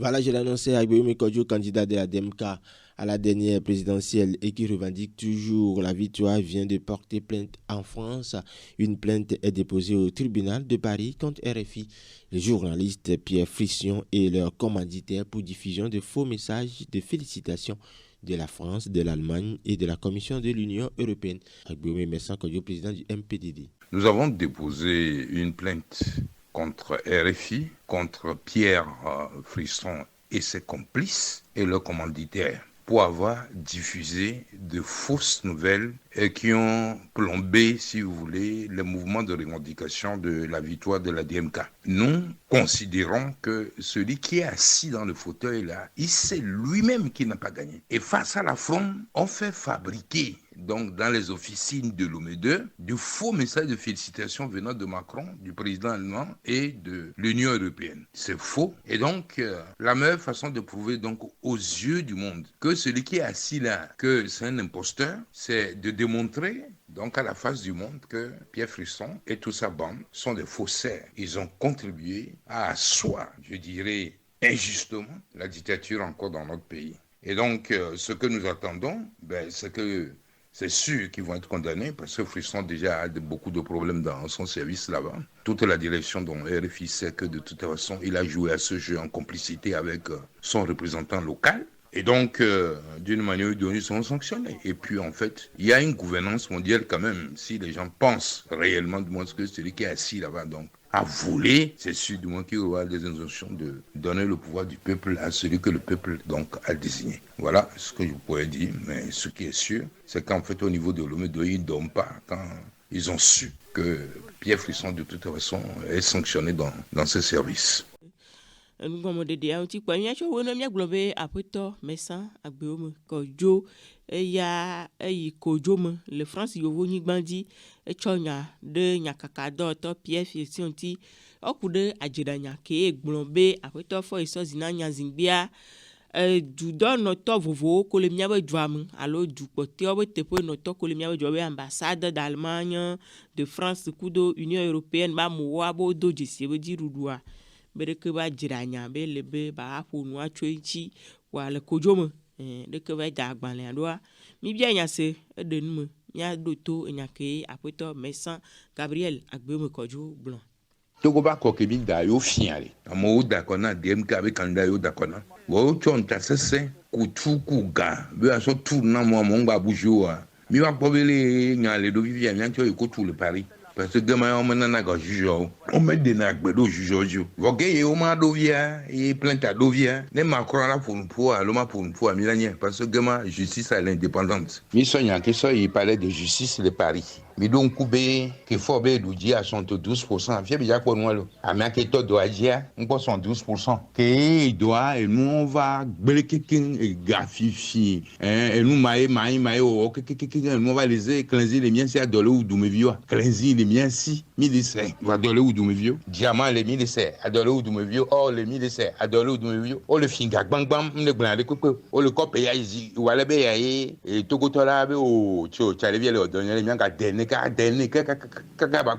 Voilà, je l'annonçais à Guillaume Kodjo, candidat de la DMK à la dernière présidentielle et qui revendique toujours la victoire, vient de porter plainte en France. Une plainte est déposée au tribunal de Paris contre RFI, les journalistes Pierre Frisson et leurs commanditaires pour diffusion de faux messages de félicitations de la France, de l'Allemagne et de la Commission de l'Union européenne. Guillaume Messan Kodjo, président du MPDD. Nous avons déposé une plainte contre RFI, contre Pierre Frisson et ses complices et leurs commanditaires pour avoir diffusé de fausses nouvelles et qui ont plombé, si vous voulez, le mouvement de revendication de la victoire de la DMK. Nous considérons que celui qui est assis dans le fauteuil là, il sait lui-même qu'il n'a pas gagné. Et face à l'affront, on fait fabriquer donc dans les officines de l'OME2, du faux message de félicitations venant de Macron, du président allemand et de l'Union européenne. C'est faux. Et donc, la meilleure façon de prouver donc aux yeux du monde que celui qui est assis là, que c'est un imposteur, c'est de démontrer donc à la face du monde que Pierre Frisson et toute sa bande sont des faussaires. Ils ont contribué à asseoir, je dirais, injustement, la dictature encore dans notre pays. Et donc, ce que nous attendons, c'est que c'est sûr qu'ils vont être condamnés parce que Frisson déjà a beaucoup de problèmes dans son service là-bas. Toute la direction dont RFI sait que de toute façon, il a joué à ce jeu en complicité avec son représentant local. Et donc, d'une manière ou d'une autre, ils sont sanctionnés. Et puis, en fait, il y a une gouvernance mondiale quand même. Si les gens pensent réellement, du moins, que celui qui est assis là-bas, donc, à voler, c'est sûr du moins qu'il y aura des intentions de donner le pouvoir du peuple à celui que le peuple donc a désigné. Voilà ce que je pourrais dire, mais ce qui est sûr, c'est qu'en fait au niveau de l'OME2, ils ne dorment pas quand ils ont su que Pierre Frisson de toute façon est sanctionné dans ses services. Ngomodede a ti kwa nyacho wono mia globe apoto Messan Agbeome Kodjo ya yi Kodjo me le France yovo nyigbandi e chonya de nyakaka do to Pierre Frisson ti okude ajedanya ke egblombe apoto fo iso zina nyazingbia du do no to vovo ko le mia be dwam alo du pote obe tepo no to ko le mia be dwobe ambassade d'Allemagne de France kudo Union européenne ba mo wa bo do jesi be di rudua bereke ba jiranya be lebe ba afonu achoichi wa le Kodjo me deke ba dagbanle adoa mi bia nya se edenme nya doto nyake apoto Messan Gabriel Agbeome Kodjo blanc Togo ba ko ke bi da yo fiare amo da kona DMK be kanda yo da kona wo chonta sese kutu kuga be aso tour na mo ngba bujoa mi wa pobele nya le do vivia nya cho ko tout le Paris. Parce que demain, on m'a dit que on met des nagbe do juge. Vous voyez, on m'a dovia, et plainte à dovia. Ne Macron là pour nous pour, l'homme pour nous pour à Milan. Parce que demain, justice à l'indépendance. Mais soignant que ça, il parlait de justice de Paris. Mais donc, que faut bien nous dire à 12%. Fier bien quoi nous alors. À mais que toi doit dire, on pense 12%. Que doit et nous on va quelqu'un graffifier. Et nous maï que nous va les cleanser les miens c'est à dollar ou doume vieux. Cleanser les miens si 1000 va dollar ou doume vieux. Diamant les 1000 à dollar ou doume vieux. Oh les 1000 à dollar ou doume vieux. Oh le finga bang bang le blanc de coupe. Oh le cop et ici ou aller bien et Togo tola o tu as les vieux le donner les miens à dernier kaka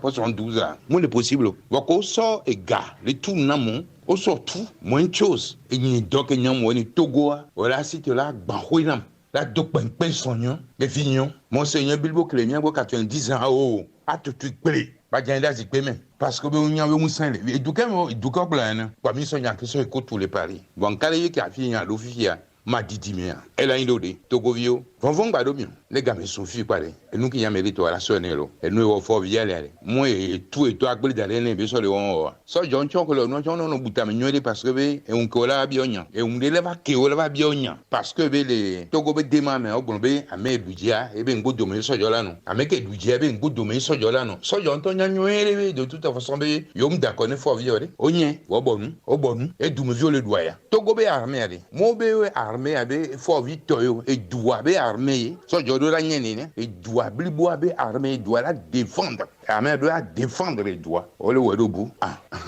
72 ans. Moi le possible. Wako so et gars les tout namon au surtout moins de choses et ni donc nyam woni Togo voilà si tu là banhoinam la donc ben sonyon les vignon monseigneur Bilbo Clémien 90 ans oh a tout play ba janda zi paiement parce que on nyam we musan et du ka plan quoi mi sonya que so ko tous les paris bon kale qui a fini à l'officia ma didimia elle a indodé Togovio vont badomio les gars me soufie parler et nous qui y a mérite à la sonner et nous au fort viale moi et tout agble d'aller ne be so le on so John chonko no no buta me nyode parce que be et on kola bionya et on leva ke o leva bionya parce que be les Togo be dema me ogbonbe ame budia e be ngodo me so jola no ame ke budia be ngodo me so jola no so John to nyanyoere de toute façon be yom da connaît fort viole onye wo bonu e du me viole doya Togo be armée mo be armée abe fort vitoyo et doit be armée so jodo la nyene et doit blibo abe armée doit la défendre armée doit défendre les doigts ole wedobu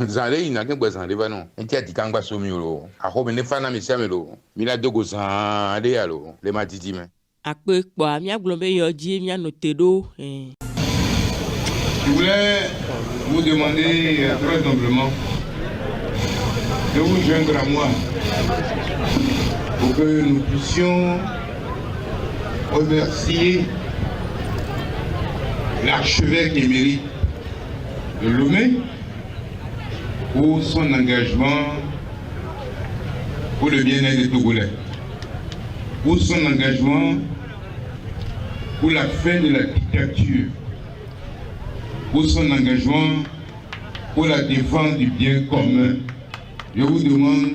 zale ina ke gbezan de non enti adikangba somi lo a ho me fana me siamelo mi la dogo zan de alo le matiti me akpe po mi aglombe yo ji mi anotedo Je voulais vous demander très humblement de vous joindre à moi pour que nous puissions remercier l'archevêque émérite de Lomé pour son engagement pour le bien-être des Togolais, pour son engagement pour la fin de la dictature, pour son engagement pour la défense du bien commun. Je vous demande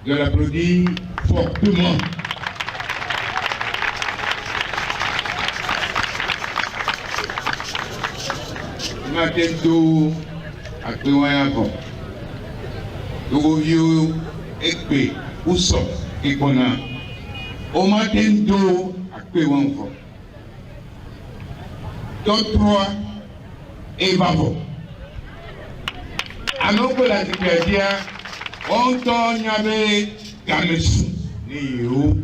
de l'applaudir fortement. Matendo Akewayavon, Togovio Ekpe, Ousso, Ekona, Omatendo Akewavon, Totroa Evavon. Alors que la Sécurité, on t'en y avait Gamesu, Néo,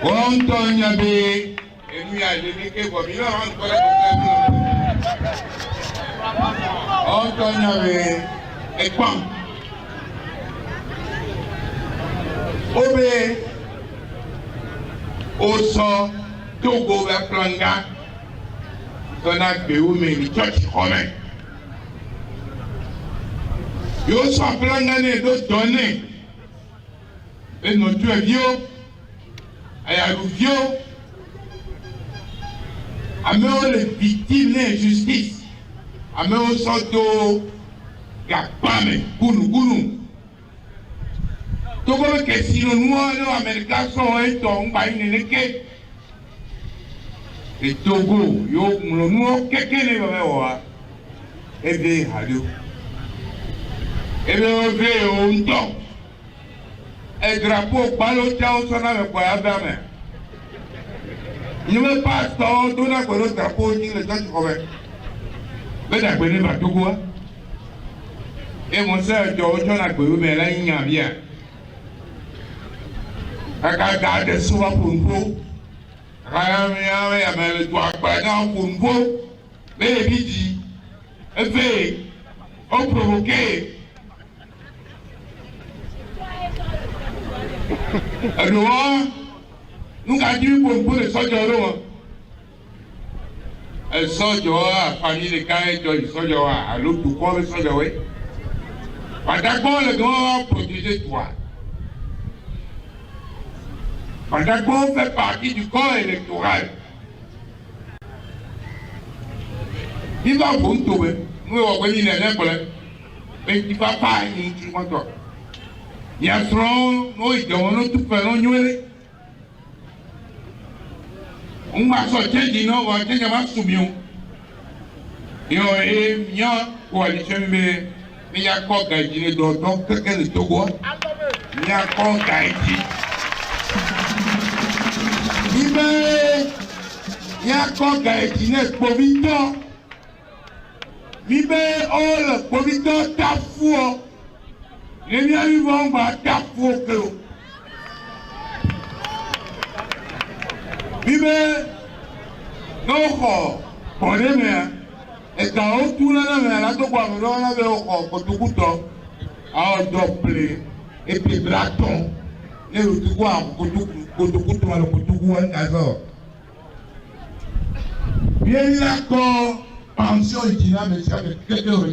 on t'en y avait, et nous y a des équipes, il a encore on t'en y avait, et quoi? Obé, Osso, Togo, Planga, Tonak, Béou, mais les church romains. Yo soit plein d'années de données. Et notre Dieu est vieux. Et à nous vieux. Amène les victimes d'injustice. Amène sorto Gapame, Gounou. Tout comme que si nous les Américains sont un ton, bah ils ne qu'est. Et Togo, yo, nous, quelqu'un ne va voir. Et bien, allô. Et bien, on fait un temps. Et drapeau, balotia, on s'en a le poids à la main. Il ne veut pas tant, tout n'a pas le drapeau, ni le temps du problème. Mais t'as connu ma tout quoi? Et mon soeur, George, on a connu, mais là, il n'y a bien. À garder souvent pour une peau. À le doigt, pour une peau. Mais il dit, et fait, on provoquait. Alors, nous avons dit pour les soldats. Les soldats, la famille de Kaït, les soldats, à l'autre coin, les soldats. Pendant le grand protéger toi. Pendant qu'on fait partie du corps électoral. Il va vous trouver. Nous avons dit les problèmes. Mais il ne va pas y avoir. Il y a trop, nous devons tout faire, nous on va sortir du nord, on va tenir ma soumission. Et on est bien, coalition, mais il y a encore Gaïdine, donc quelqu'un de Togo. Il y a encore Gaïdine. Il y a encore Gaïdine, Povito. Vive, oh, le Povito, ta foi. Les miens vivants vont taper que vive non pour les mains et quand on tourne la main là tout quoi on avait au tout couteau à doubler et puis braton et tout quoi tout couteau le couteau un gazon bien d'accord pension itinérante mais ça fait quelques heures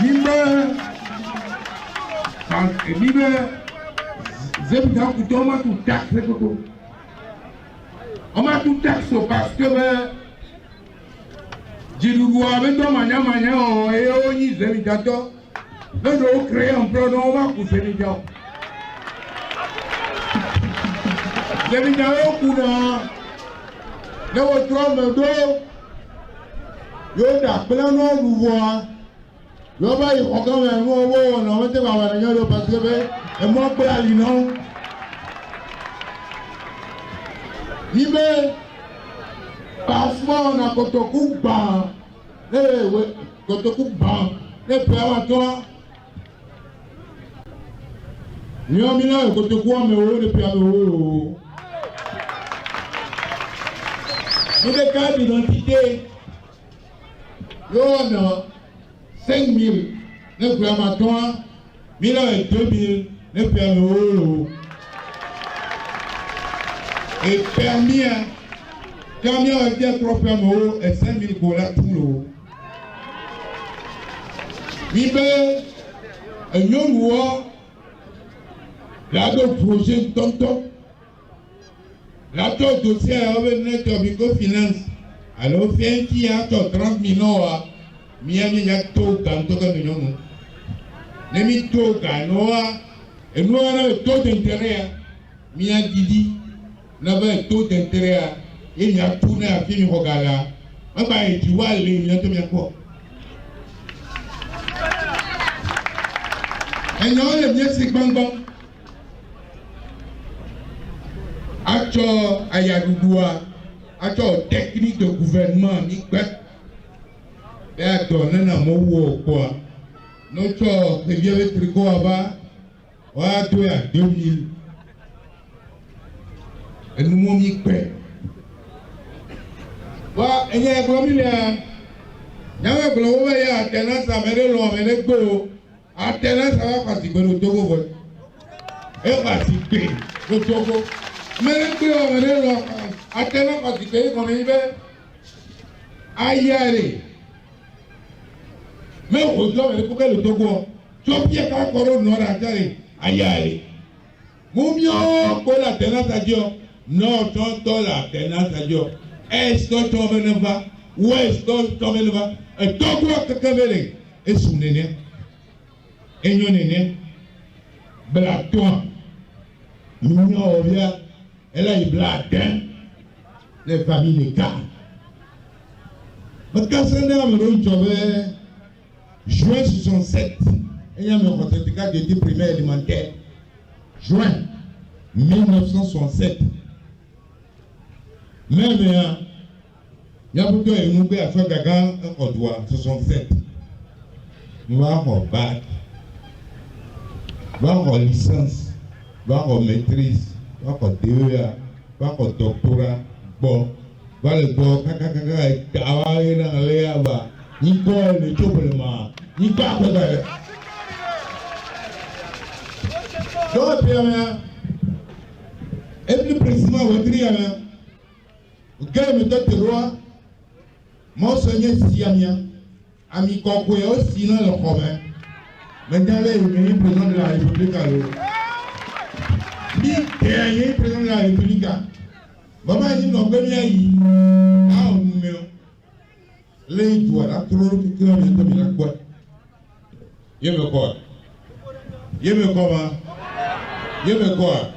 Libre, Zébda Koutou, on m'a tout taxé. On m'a tout taxé parce que je nous vois avec toi, mania, et on y est, Zébda. Nous devons créer un plan, on va coucher les gens. Zébda, on coule, nous avons trois yo da plan, on nous voit. Yo ba yi ko kan me mo wo na won te ba wa na yo parce que be e mo pe ali no ni be parfois on a kotoku ba we kotoku ba e pe wa to ni o mi na kotoku me wo le pe a wo ni de carte d'identité yo na 5 000, ne plus à ma toi, 1000 et 2000, ne plus à l'eau. Et permis, quand il y a bien 3 permis et 5 000 pour la tout. Mibe, un young war, la deux projets tonton, la deux dossiers à revenir sur microfinance. Alors, fait qui a 30 millions à Miami Yato, Gantoka Million. Nemi Toka, Noah, et nous avons le taux d'intérêt. Mia Didi, n'avait taux d'intérêt. Il y a tourné à Fimi Rogala. Mais tu vois, les millions de quoi. Et nous avons bien c'est bon. Acteur Ayadoua. Acteur technique de gouvernement, et donné un mot quoi. Notre rivière tricot là-bas, on a doué à 2000. Et nous m'ont mis paix. Voilà, il y a un grand milliard. Il y a un grand milliard. Attendance à mener l'homme et les go. Attendance à participer au Togo. Et participer au Togo. Mais les go, mais les l'homme. Attendant participer comme il veut. Aïe, allez. Mais aujourd'hui, il faut que le Togo. Tu as bien qu'un corps nord à Tari. Aïe, allez. Moumio, pour la tenance à Dieu. Non, ton la tenance à Dieu. Est-ce que tu vas? Où est-ce que tu vas? Et Togo, quelqu'un veut. Et son néné. Et non néné. Blaton. Moumio, bien. Elle a eu blatin. Les familles les cas. Parce que c'est un juin 67, il y a un certificat d'études primaires élémentaires. Juin 1967. Même il y a plutôt un nouveau à faire gagan un doigt 67. Nous avons bac, nous avons licence, nous avons maîtrise, nous avons DEA, nous avons doctorat. Bon, voilà, bon, travailler dans les là-bas. Ni quoi le chopement, ni pas quoi. Donc, bien, et plus précisément, votre dire, quel méthode de loi, mon seigneur Siamia, ami Kokwe aussi dans le commun. Maintenant, il est président de la République. Il est président de la République. Maman dit non, ben il ah numéro. Les doigts, la trop que tu as mis dans la boîte. Il me quoi? Il me quoi? Il me quoi?